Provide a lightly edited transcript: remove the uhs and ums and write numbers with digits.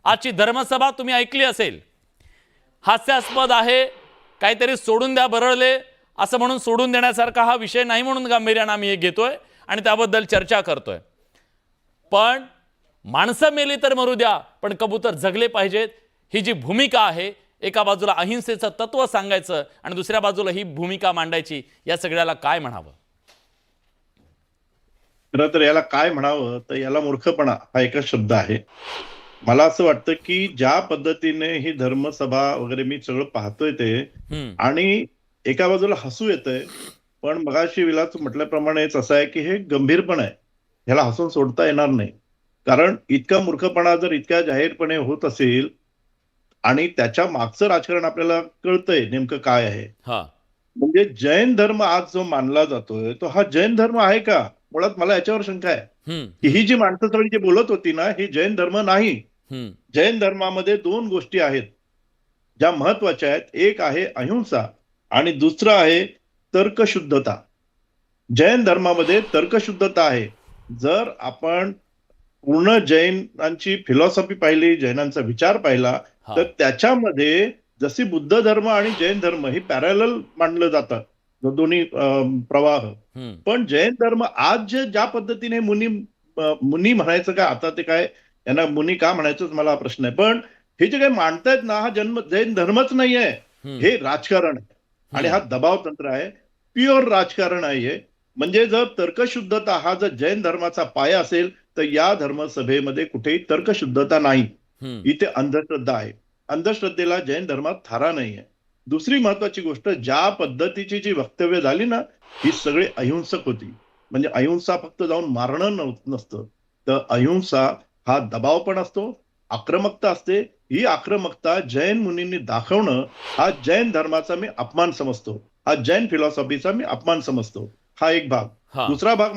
आजची धर्मसभा तुम्ही ऐकली असेल, हास्यास्पद आहे, काहीतरी सोडून द्या बरळले असं म्हणून सोडून देण्यासारखा हा विषय नाही म्हणून गांभीर्याने आम्ही हे घेतोय आणि त्याबद्दल चर्चा करतोय. पण माणसं मेली तर मरू द्या, पण कबूतर जगले पाहिजेत, ही जी भूमिका आहे, एका बाजूला अहिंसेचं तत्व सांगायचं आणि दुसऱ्या बाजूला ही भूमिका मांडायची, या सगळ्याला काय म्हणावं? खरं तर याला काय म्हणावं, तर याला मूर्खपणा हा एकच शब्द आहे. मला असं वाटतं की ज्या पद्धतीने ही धर्मसभा वगैरे मी सगळं पाहतोय ते, आणि एका बाजूला हसू येतंय, पण मगाशी विलास म्हटल्याप्रमाणेच असं आहे की हे गंभीरपण आहे, ह्याला हसून सोडता येणार नाही. कारण इतका मूर्खपणा जर इतक्या जाहीरपणे होत असेल आणि त्याच्या मागचं राजकारण आपल्याला कळतंय नेमकं काय आहे. हा, म्हणजे जैन धर्म आज जो मानला जातोय तो हा जैन धर्म आहे का? मुळात मला याच्यावर शंका आहे की ही जी माणसं सगळी जी बोलत होती ना, ही जैन धर्म नाही. जैन धर्मामध्ये दोन गोष्टी आहेत ज्या महत्वाच्या आहेत. एक आहे अहिंसा आणि दुसरं आहे तर्कशुद्धता. जैन धर्मामध्ये तर्कशुद्धता आहे. जर आपण पूर्ण जैनांची फिलॉसॉफी पाहिली, जैनांचा विचार पाहिला, तर त्याच्यामध्ये जशी बुद्ध धर्म आणि जैन धर्म ही पॅरलल मानलं जातं, दोन्ही प्रवाह. पण जैन धर्म आज जे ज्या पद्धतीने मुनी म्हणायचं का, आता ते काय यांना मुनी का म्हणायचंच मला प्रश्न आहे. पण हे जे काही मांडतायत ना, हा जैन धर्मच नाहीये, हे राजकारण आहे आणि हा दबाव तंत्र आहे, प्युअर राजकारण आहे. म्हणजे जर तर्कशुद्धता हा जर जैन धर्माचा पाया असेल, तर या धर्मसभेमध्ये कुठेही तर्कशुद्धता नाही, इथे अंधश्रद्धा आहे. अंधश्रद्धेला जैन धर्मात थारा नाहीये. दुसरी महत्वाची गोष्ट, ज्या पद्धतीची जी वक्तव्य झाली ना, ही सगळी अहिंसक होती. म्हणजे अहिंसा फक्त जाऊन मारणं नसतं, तर अहिंसा हा दबाव पण असतो, आक्रमकता असते. ही आक्रमकता जैन मुनींनी दाखवणं हा जैन धर्माचा मी अपमान समजतो, हा जैन फिलॉसॉफीचा मी अपमान समजतो. हा एक भाग. दुसरा भाग